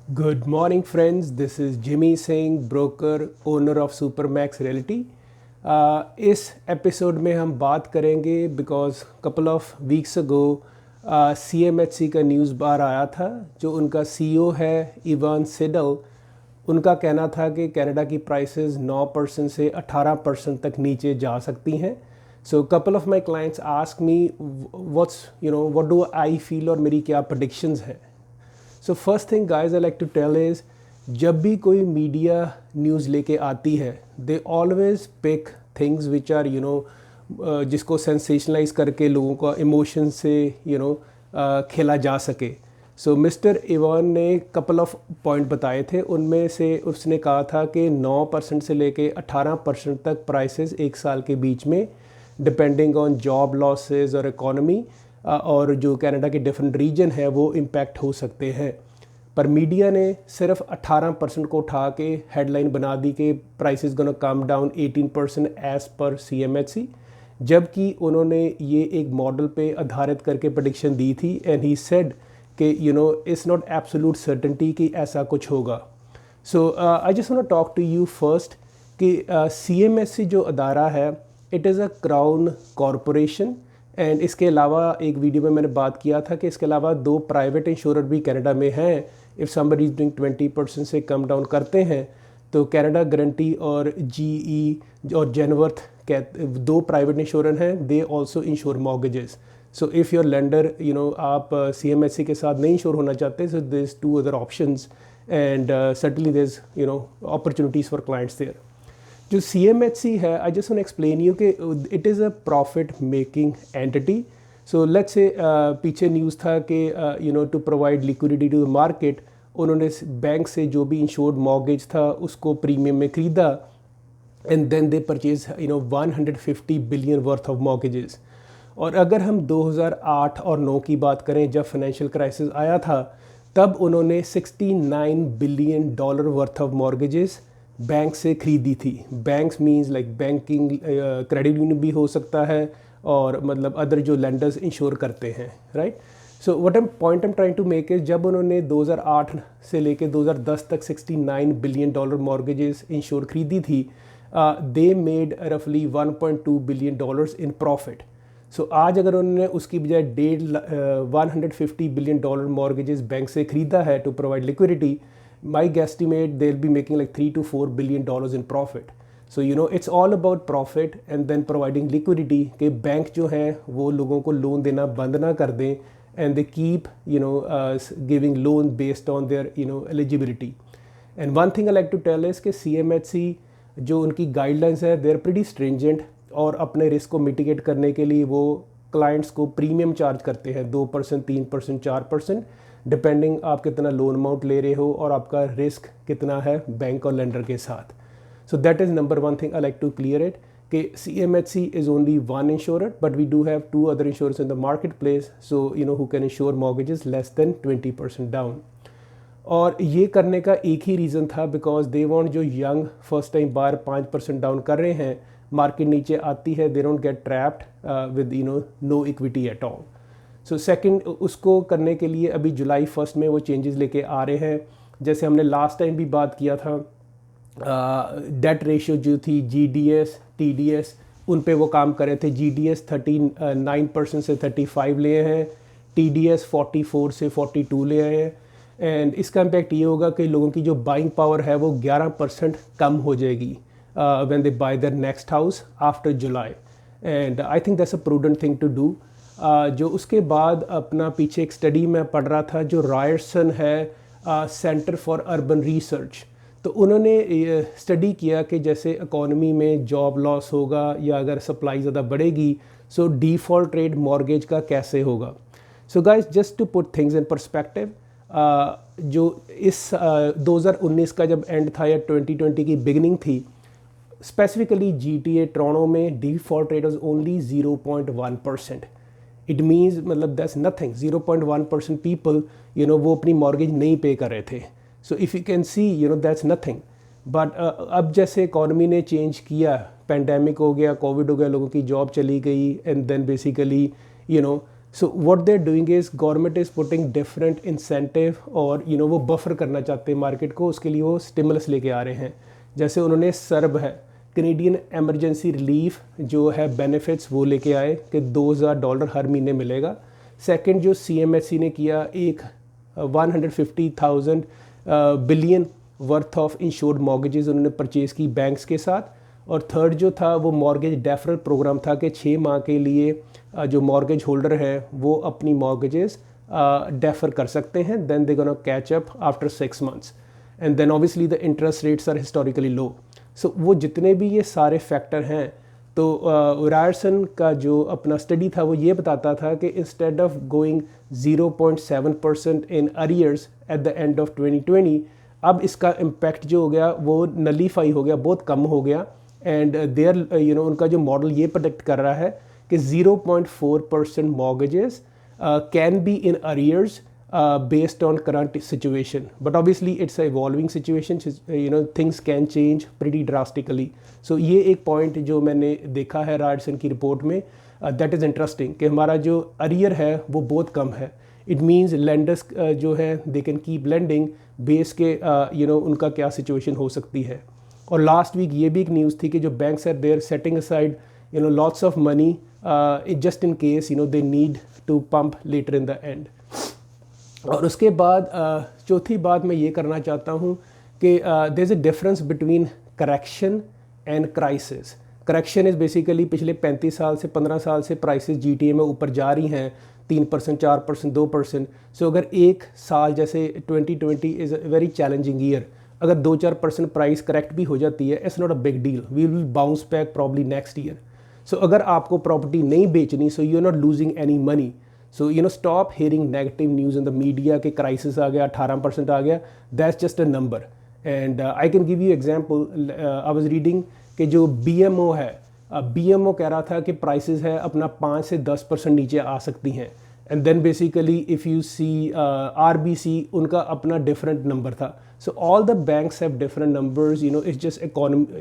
Good morning, friends. This is Jimmy Singh, broker, owner of Supermax Realty. इस episode में हम बात करेंगे because couple of weeks ago CMHC का news बाहर आया था। जो उनका CEO है इवान सिडल, उनका कहना था कि कनाडा की प्राइसेस 9% से 18% तक नीचे जा सकती हैं। So couple of my clients ask me what do I feel और मेरी क्या प्रडिक्शंस हैं। So first thing guys I like to tell is, जब भी कोई मीडिया न्यूज़ लेके आती है they always pick things which are जिसको सेंसेशनलाइज करके लोगों का इमोशन से खेला जा सके। सो मिस्टर इवान ने कपल ऑफ पॉइंट बताए थे, उनमें से उसने कहा था कि 9% से लेके 18% तक प्राइसेस एक साल के बीच में डिपेंडिंग ऑन जॉब लॉसेस और इकोनॉमी और जो कनाडा के डिफरेंट रीजन है वो इम्पैक्ट हो सकते हैं। पर मीडिया ने सिर्फ 18% को उठा के हेडलाइन बना दी कि prices gonna come down 18% as per CMHC, जबकि उन्होंने ये एक मॉडल पे आधारित करके प्रेडिक्शन दी थी एंड ही सेड कि इट्स नॉट एब्सोल्यूट सर्टेनिटी कि ऐसा कुछ होगा। So I just want to talk to you first कि CMHC जो अदारा है it is a crown corporation and इसके अलावा एक वीडियो में मैंने बात किया था कि इसके अलावा 2 प्राइवेट इंश्योरर भी कनाडा में हैं। इफ़ समबडी इज डूइंग 20% से कम डाउन करते हैं तो कनाडा गारंटी और GE और जेनवर्थ 2 प्राइवेट इंश्योरर हैं, they also insure mortgages. So if your lender आप CMHC के साथ नहीं इंश्योर होना चाहते, so there is 2 other options and certainly there is opportunities for clients there. जो CMHC है, I just want explain you कि it is a profit making entity. So let's say पीछे न्यूज़ था कि to provide liquidity to the market, उन्होंने bank से जो भी इंश्योर्ड मॉर्गेज था उसको प्रीमियम में ख़रीदा and then they purchase 150 billion worth of mortgages. और अगर हम 2008 और 9 की बात करें, जब फाइनेंशियल क्राइसिस आया था, तब उन्होंने $69 billion worth of mortgages bank से खरीदी थी। Banks means like banking, credit union भी हो सकता है और मतलब अदर जो लेंडर्स इंश्योर करते हैं, right. So what I am trying to make is, जब उन्होंने 2008 से लेके 2010 तक $69 बिलियन मॉर्गेजेस इंश्योर खरीदी थी, दे मेड रफली $1.2 बिलियन इन प्रॉफिट। सो आज अगर उन्होंने उसकी बजाय 150 बिलियन मॉर्गेजेस बैंक से ख़रीदा है to provide liquidity, my guesstimate they'll be making like $3 to $4 billion in profit. So it's all about profit and then providing liquidity कि बैंक जो हैं वो लोगों को लोन देना बंद ना कर दें and they keep giving loan based on their eligibility. And one thing I like to tell is कि CMHC जो उनकी गाइडलाइंस है they are pretty stringent और अपने रिस्क को मिटिगेट करने के लिए वो क्लाइंट्स को प्रीमियम चार्ज करते हैं 2%, 3%, 4%, डिपेंडिंग आप कितना लोन अमाउंट ले रहे हो और आपका रिस्क कितना है बैंक और लेंडर के साथ। So that is number 1 thing I like to clear it कि CMHC is only 1 insurer but we do have 2 other insurance in the market place, so who can insure mortgages less than 20% down. और ये करने का एक ही reason था because they want जो young first time buyer 5% down कर रहे हैं, मार्केट नीचे आती है, they don't get trapped with no equity at all. So second, उसको करने के लिए अभी जुलाई 1 में वो चेंजेस लेके आ रहे हैं। जैसे हमने लास्ट टाइम भी बात किया था, डेट रेशियो जो थी GDS TDS उन पे वो काम कर रहे थे। GDS 39% से 35 ले हैं, TDS 44 से 42 ले आए हैं एंड इसका इम्पैक्ट ये होगा कि लोगों की जो बाइंग पावर है वो 11% कम हो जाएगी when they buy their next house after July and I think that's a prudent thing to do. जो उसके बाद अपना पीछे एक स्टडी में पढ़ रहा था जो रायर्सन है, सेंटर फॉर अर्बन रिसर्च, तो उन्होंने स्टडी किया कि जैसे इकोनॉमी में जॉब लॉस होगा या अगर सप्लाई ज़्यादा बढ़ेगी, सो डिफ़ॉल्ट रेट मॉर्गेज का कैसे होगा। So guys, just to put things in perspective, जो इस 2019 का जब एंड था या 2020 की बिगनिंग थी, स्पेसिफिकली GTA टोरंटो में default rate was only 0.1%। It means मतलब दैट्स नथिंग, 0.1% पीपल वो अपनी मॉर्गेज नहीं पे कर रहे थे। So if you can see that's nothing. But अब जैसे इकॉनमी ने चेंज किया, पेंडेमिक हो गया, कोविड हो गया, लोगों की जॉब चली गई and then basically so what they are doing is government is putting different incentive और वो बफर करना चाहते हैं मार्केट को, उसके लिए वो स्टिमुलस लेके आ रहे हैं। जैसे उन्होंने सर्ब है कैनेडियन एमरजेंसी रिलीफ जो है बेनिफिट्स वो लेके आए कि $2,000 हर महीने मिलेगा। सेकंड जो CMHC ने किया, एक 150,000 billion worth of insured mortgages उन्होंने परचेज़ की बैंक्स के साथ। और थर्ड जो था वो मॉर्गेज डेफरल प्रोग्राम था कि 6 माह के लिए जो मॉर्गेज होल्डर है वो अपनी मॉर्गेजेस डेफर कर सकते हैं, then they gonna catch up after 6 months and then obviously the interest rates are historically low. So वो जितने भी ये सारे फैक्टर हैं, तो रायरसन का जो अपना स्टडी था वो ये बताता था कि instead of going 0.7% in arrears eight the end of 2020, अब इसका इम्पैक्ट जो हो गया वो नलीफाई हो गया, बहुत कम हो गया। एंड देयर उनका जो मॉडल ये प्रेडिक्ट कर रहा है कि 0.4% mortgages can be in arrears based on current situation, but obviously it's a evolving situation, things can change pretty drastically. So ये एक पॉइंट जो मैंने देखा है रायरसन की रिपोर्ट में, दैट इज़ इंटरेस्टिंग कि हमारा जो अरियर है वो बहुत कम है। इट मीन्स लेंडर्स जो है they can keep lending base के उनका क्या सिचुएशन हो सकती है। और लास्ट वीक ये भी एक न्यूज़ थी कि जो banks are there setting aside lots of money just in case they need to pump later in the end. और उसके बाद चौथी बात मैं ये करना चाहता हूँ कि there is a difference between correction and crisis. Correction is basically पिछले 35 साल से 15 साल से प्राइसेस GTA में ऊपर जा रही हैं 3%, 4%, 2%। सो अगर एक साल जैसे 2020 is a very challenging year, अगर 2-4% प्राइस करेक्ट भी हो जाती है, it's not a big deal, we will bounce back probably next year. So अगर आपको प्रॉपर्टी नहीं बेचनी, so you are not losing any money. So stop hearing negative news in the media कि crisis आ गया, 18% आ गया, that's just a number. And I can give you example, I was reading कि जो BMO है, BMO कह रहा था कि प्राइसेस है अपना 5 से 10% नीचे आ सकती हैं। And then basically if you see RBC उनका अपना डिफरेंट नंबर था। So all the banks have different numbers, it's just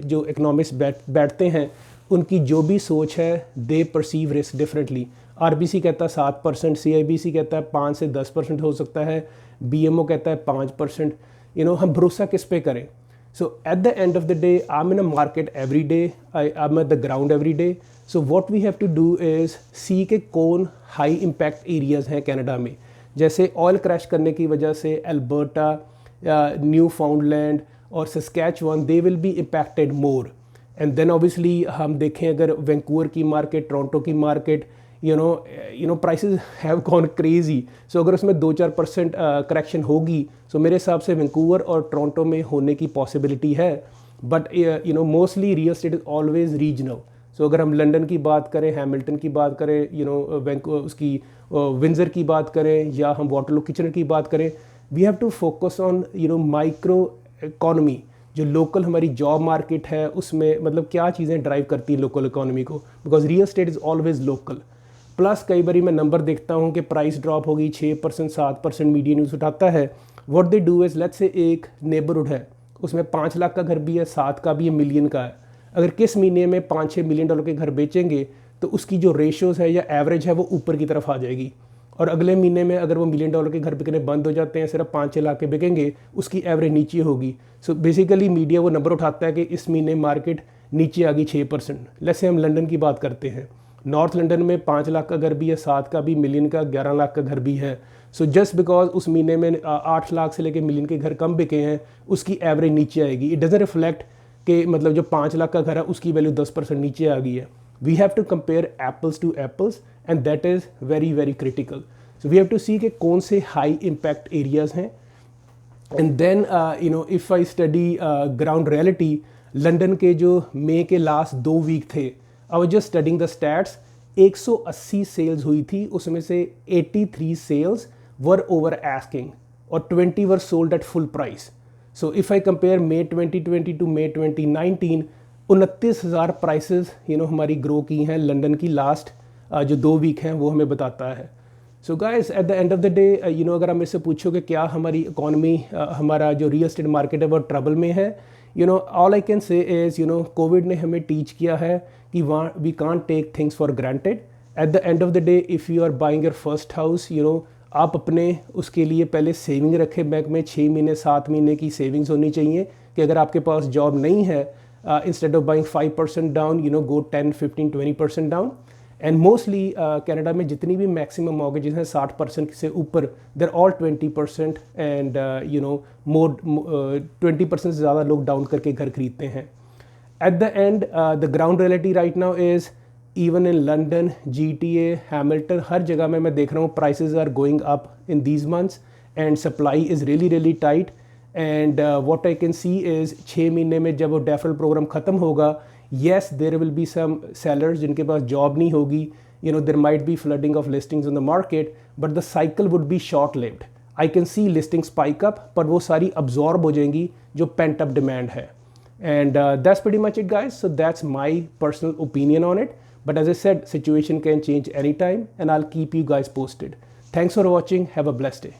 जो इकोनॉमिक्स बैठते हैं उनकी जो भी सोच है they perceive risk differently. RBC कहता है 7%, CIBC कहता है 5 से 10% हो सकता है, BMO कहता है 5%। हम भरोसा किस पे करें? So at the end of the day I am in a market every day, I am at the ground every day. So what we have to do is see के कौन हाई इम्पैक्ट एरियाज़ हैं Canada में। जैसे oil crash करने की वजह से Alberta, Newfoundland और Saskatchewan they will be impacted more. And then obviously हम देखें अगर वैंकूवर की मार्केट, टोरंटो की market, prices have gone crazy. So अगर उसमें 2-4% करेक्शन होगी, सो मेरे हिसाब से वैंकूवर और टोरंटो में होने की पॉसिबिलिटी है। But mostly real estate is always regional. So अगर हम लंदन की बात करें, हैमिल्टन की बात करें, उसकी विंजर की बात करें, या हम वाटरलू किचनर की बात करें, we have to focus on micro economy. जो लोकल हमारी जॉब मार्केट है उसमें मतलब क्या चीज़ें ड्राइव करती हैं लोकल इकॉनमी को, because real estate is always local. Plus कई बार मैं नंबर देखता हूँ कि प्राइस ड्रॉप होगी 6%, 7%, मीडिया न्यूज़ उठाता है। What they do is, let's say एक नेबरहुड है, उसमें 5 लाख का घर भी है, 7 का भी है, मिलियन का है। अगर किस महीने में $5-6 मिलियन के घर बेचेंगे तो उसकी जो रेशोज़ है या एवरेज है वो ऊपर की तरफ आ जाएगी। और अगले महीने में अगर वो $1 मिलियन के घर बिकने बंद हो जाते हैं, सिर्फ 5-6 लाख के बिकेंगे, उसकी एवरेज नीचे होगी। सो बेसिकली मीडिया वो नंबर उठाता है कि इस महीने मार्केट नीचे आ गई 6%। लेट्स से हम लंदन की बात करते हैं, नॉर्थ लंदन में 5 लाख का घर भी है, 7 का भी, मिलियन का, 11 लाख का घर भी है। सो जस्ट बिकॉज उस महीने में 8 लाख से लेकर मिलियन के घर कम बिके हैं, उसकी एवरेज नीचे आएगी। इट डजंट रिफ्लेक्ट कि मतलब जो 5 लाख का घर है उसकी वैल्यू 10% नीचे आ गई है। We have to compare apples to apples and that is very very critical. So we have to see कि कौन से हाई इम्पैक्ट एरियाज़ हैं। And then if I study ground reality, London के जो मई के लास्ट 2 वीक थे, I was just studying the stats, 180 sales हुई थी, उसमें से 83 सेल्स वर ओवर आस्किंग और 20 were sold at full price. So if I compare May 2020 to May 2019, 29,000 prices हमारी ग्रो की हैं लंदन की लास्ट जो 2 वीक हैं, वो हमें बताता है। So guys eight the end of the day अगर हम इससे पूछो कि क्या हमारी इकॉनमी, हमारा जो रियल एस्टेट मार्केट है वो ट्रबल में है, all I can say is COVID ने हमें टीच किया है कि we can't take things for granted at the end of the day if you are buying your first house, you know, आप अपने उसके लिए पहले सेविंग रखें बैंक में। 6 महीने 7 महीने की सेविंग्स होनी चाहिए कि अगर आपके पास जॉब नहीं है, instead of buying 5% down, you know, go 10, 15, 20% down. And mostly Canada में जितनी भी मैक्सिमम मॉर्गेजेस हैं 60% से ऊपर, there all 20%, and you know more 20% से ज़्यादा लोग डाउन करके घर खरीदते हैं। At the end the ground reality right now is even in London, GTA, Hamilton, हर जगह में मैं देख रहा हूँ prices are going up in these months and supply is really really tight. And what I can see is 6 महीने में जब वो डेफरल प्रोग्राम ख़त्म होगा, yes there will be some sellers जिनके पास जॉब नहीं होगी, you know, there might be flooding of listings in the market, but the cycle would be short lived. I can see listing spike up, पर वो सारी absorb हो जाएंगी जो पेंट अप डिमांड है। And that's pretty much it, guys. So that's my personal opinion on it. But as I said, situation can change anytime, and I'll keep you guys posted. Thanks for watching. Have a blessed day.